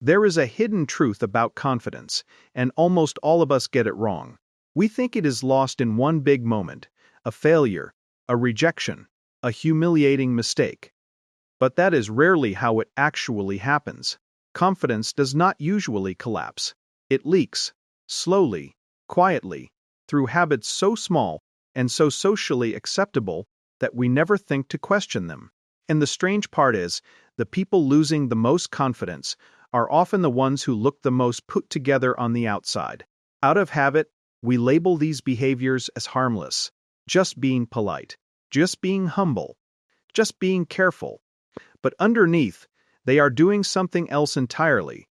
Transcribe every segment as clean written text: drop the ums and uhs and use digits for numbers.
There is a hidden truth about confidence, and almost all of us get it wrong. We think it is lost in one big moment, a failure, a rejection, a humiliating mistake. But that is rarely how it actually happens. Confidence does not usually collapse. It leaks, slowly, quietly, through habits so small and so socially acceptable that we never think to question them. And the strange part is, the people losing the most confidence are often the ones who look the most put together on the outside. Out of habit, we label these behaviors as harmless, just being polite, just being humble, just being careful. But underneath, they are doing something else entirely.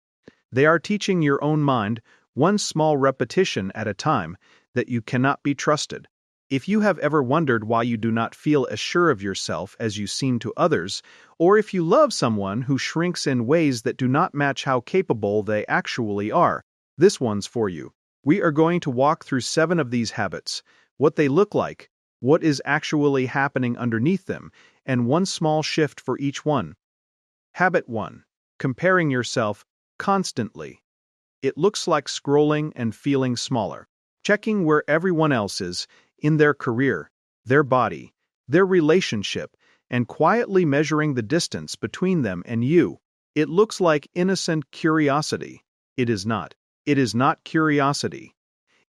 They are teaching your own mind, one small repetition at a time, that you cannot be trusted. If you have ever wondered why you do not feel as sure of yourself as you seem to others, or if you love someone who shrinks in ways that do not match how capable they actually are, this one's for you. We are going to walk through 7 of these habits, what they look like, what is actually happening underneath them, and one small shift for each one. Habit 1. Comparing yourself constantly. It looks like scrolling and feeling smaller, checking where everyone else is, in their career, their body, their relationship, and quietly measuring the distance between them and you. It looks like innocent curiosity. It is not. It is not curiosity.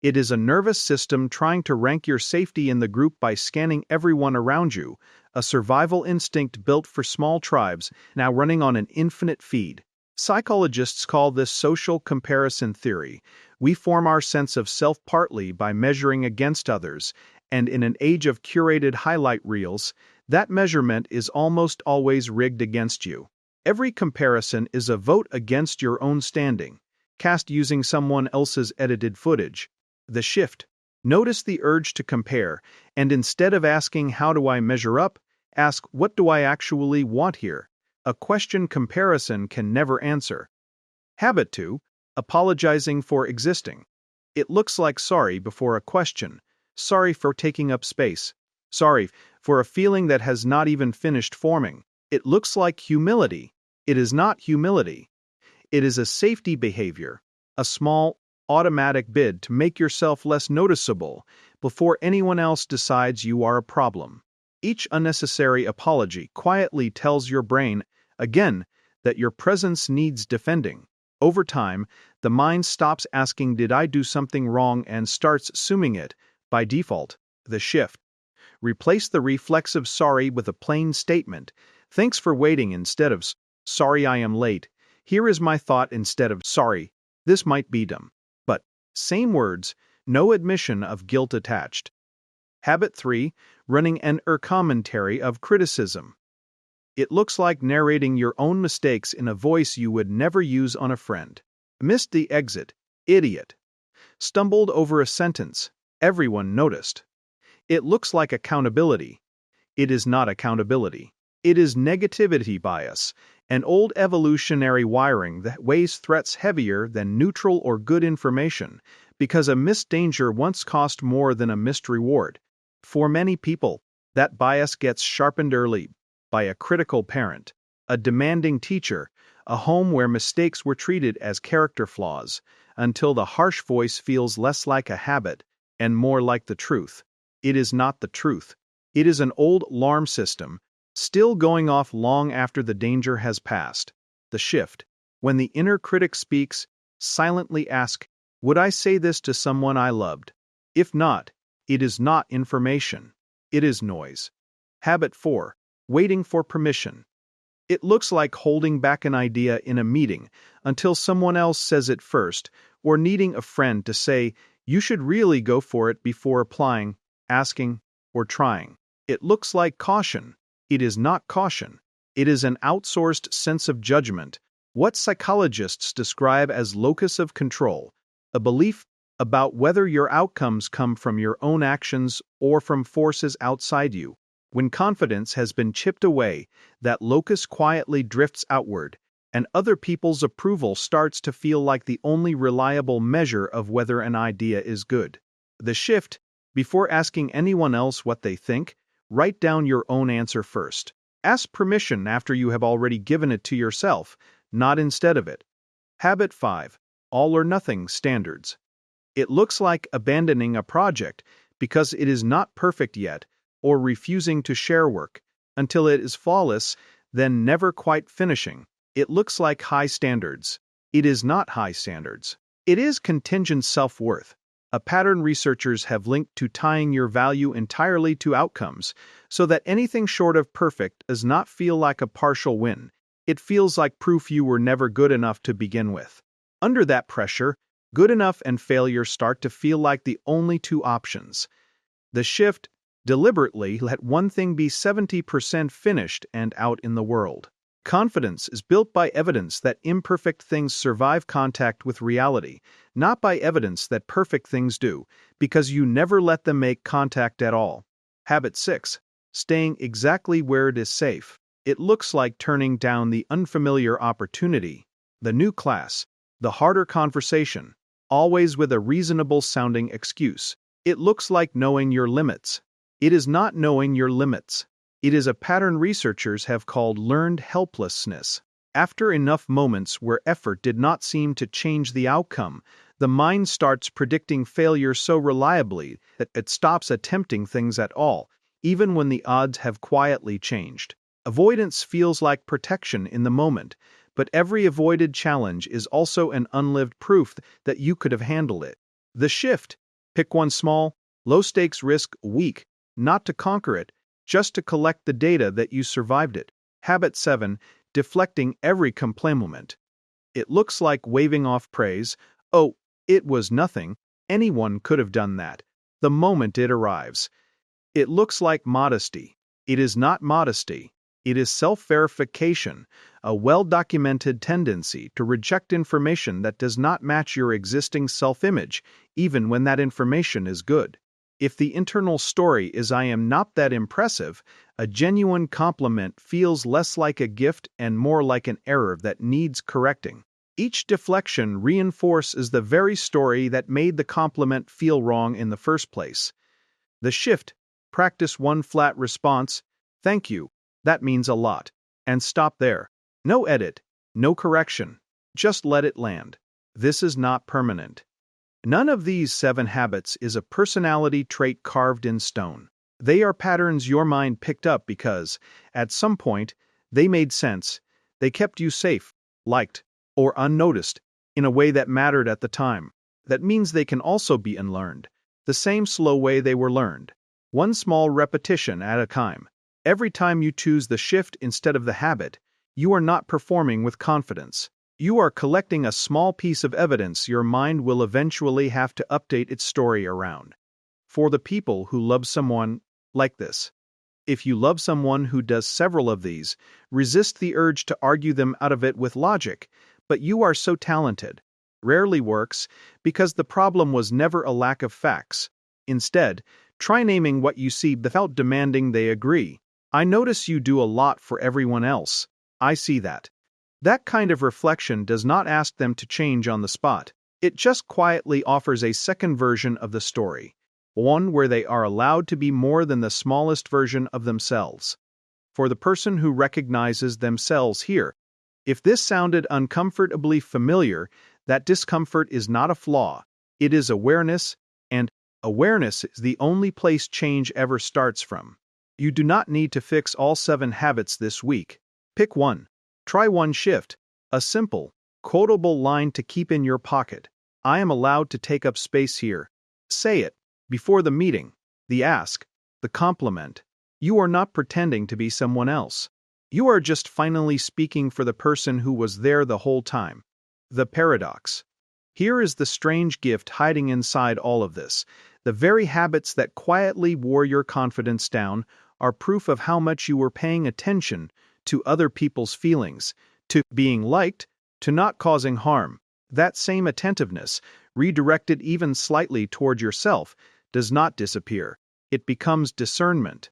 It is a nervous system trying to rank your safety in the group by scanning everyone around you, a survival instinct built for small tribes, now running on an infinite feed. Psychologists call this social comparison theory. We form our sense of self partly by measuring against others, and in an age of curated highlight reels, that measurement is almost always rigged against you. Every comparison is a vote against your own standing, cast using someone else's edited footage. The shift. Notice the urge to compare, and instead of asking how do I measure up, ask what do I actually want here? A question comparison can never answer. Habit 2. Apologizing for existing. It looks like sorry before a question, sorry for taking up space, sorry for a feeling that has not even finished forming. It looks like humility. It is not humility. It is a safety behavior, a small, automatic bid to make yourself less noticeable before anyone else decides you are a problem. Each unnecessary apology quietly tells your brain, again, that your presence needs defending. Over time, the mind stops asking, did I do something wrong, and starts assuming it, by default. The shift. Replace the reflexive sorry with a plain statement. Thanks for waiting instead of sorry I am late. Here is my thought instead of sorry, this might be dumb. But, same words, no admission of guilt attached. Habit 3. Running an commentary of criticism. It looks like narrating your own mistakes in a voice you would never use on a friend. Missed the exit. Idiot. Stumbled over a sentence. Everyone noticed. It looks like accountability. It is not accountability. It is negativity bias, an old evolutionary wiring that weighs threats heavier than neutral or good information, because a missed danger once cost more than a missed reward. For many people, that bias gets sharpened early, by a critical parent, a demanding teacher, a home where mistakes were treated as character flaws, until the harsh voice feels less like a habit and more like the truth. It is not the truth. It is an old alarm system, still going off long after the danger has passed. The shift. When the inner critic speaks, silently ask, would I say this to someone I loved? If not, it is not information. It is noise. Habit 4. Waiting for permission. It looks like holding back an idea in a meeting until someone else says it first, or needing a friend to say, you should really go for it before applying, asking, or trying. It looks like caution. It is not caution. It is an outsourced sense of judgment, what psychologists describe as locus of control, a belief about whether your outcomes come from your own actions or from forces outside you. When confidence has been chipped away, that locus quietly drifts outward, and other people's approval starts to feel like the only reliable measure of whether an idea is good. The shift. Before asking anyone else what they think, write down your own answer first. Ask permission after you have already given it to yourself, not instead of it. Habit 5. All or nothing standards. It looks like abandoning a project because it is not perfect yet, or refusing to share work until it is flawless, then never quite finishing. It looks like high standards. It is not high standards. It is contingent self-worth. A pattern researchers have linked to tying your value entirely to outcomes, so that anything short of perfect does not feel like a partial win. It feels like proof you were never good enough to begin with. Under that pressure, good enough and failure start to feel like the only two options. The shift, deliberately let one thing be 70% finished and out in the world. Confidence is built by evidence that imperfect things survive contact with reality, not by evidence that perfect things do, because you never let them make contact at all. Habit 6. Staying exactly where it is safe. It looks like turning down the unfamiliar opportunity, the new class, the harder conversation, always with a reasonable-sounding excuse. It looks like knowing your limits. It is not knowing your limits. It is a pattern researchers have called learned helplessness. After enough moments where effort did not seem to change the outcome, the mind starts predicting failure so reliably that it stops attempting things at all, even when the odds have quietly changed. Avoidance feels like protection in the moment, but every avoided challenge is also an unlived proof that you could have handled it. The shift. Pick one small, low-stakes risk a week, not to conquer it, just to collect the data that you survived it. Habit 7. Deflecting every compliment. It looks like waving off praise. Oh, it was nothing. Anyone could have done that. The moment it arrives. It looks like modesty. It is not modesty. It is self-verification, a well-documented tendency to reject information that does not match your existing self-image, even when that information is good. If the internal story is "I am not that impressive," a genuine compliment feels less like a gift and more like an error that needs correcting. Each deflection reinforces the very story that made the compliment feel wrong in the first place. The shift. Practice one flat response. Thank you. That means a lot. And stop there. No edit, no correction. Just let it land. This is not permanent. None of these 7 habits is a personality trait carved in stone. They are patterns your mind picked up because, at some point, they made sense. They kept you safe, liked, or unnoticed in a way that mattered at the time. That means they can also be unlearned, the same slow way they were learned. One small repetition at a time. Every time you choose the shift instead of the habit, you are not performing with confidence. You are collecting a small piece of evidence your mind will eventually have to update its story around. For the people who love someone like this. If you love someone who does several of these, resist the urge to argue them out of it with logic, but you are so talented. Rarely works because the problem was never a lack of facts. Instead, try naming what you see without demanding they agree. I notice you do a lot for everyone else. I see that. That kind of reflection does not ask them to change on the spot. It just quietly offers a second version of the story, one where they are allowed to be more than the smallest version of themselves. For the person who recognizes themselves here, if this sounded uncomfortably familiar, that discomfort is not a flaw. It is awareness, and awareness is the only place change ever starts from. You do not need to fix all 7 habits this week. Pick one. Try one shift, a simple, quotable line to keep in your pocket. I am allowed to take up space here. Say it, before the meeting, the ask, the compliment. You are not pretending to be someone else. You are just finally speaking for the person who was there the whole time. The paradox. Here is the strange gift hiding inside all of this. The very habits that quietly wore your confidence down are proof of how much you were paying attention to other people's feelings, to being liked, to not causing harm. That same attentiveness, redirected even slightly toward yourself, does not disappear. It becomes discernment.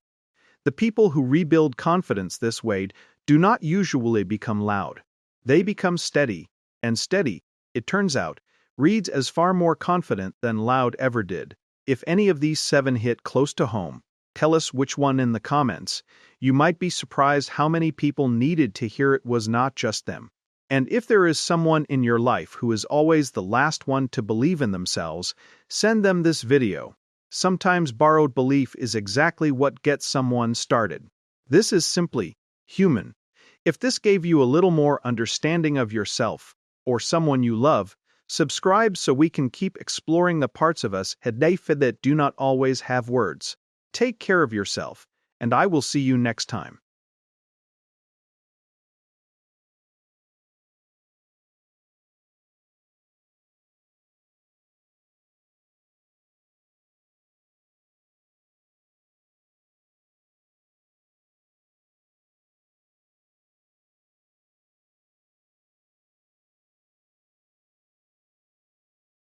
The people who rebuild confidence this way do not usually become loud. They become steady, and steady, it turns out, reads as far more confident than loud ever did. If any of these 7 hit close to home, tell us which one in the comments. You might be surprised how many people needed to hear it was not just them. And if there is someone in your life who is always the last one to believe in themselves, send them this video. Sometimes borrowed belief is exactly what gets someone started. This is simply human. If this gave you a little more understanding of yourself or someone you love, subscribe so we can keep exploring the parts of us that do not always have words. Take care of yourself, and I will see you next time.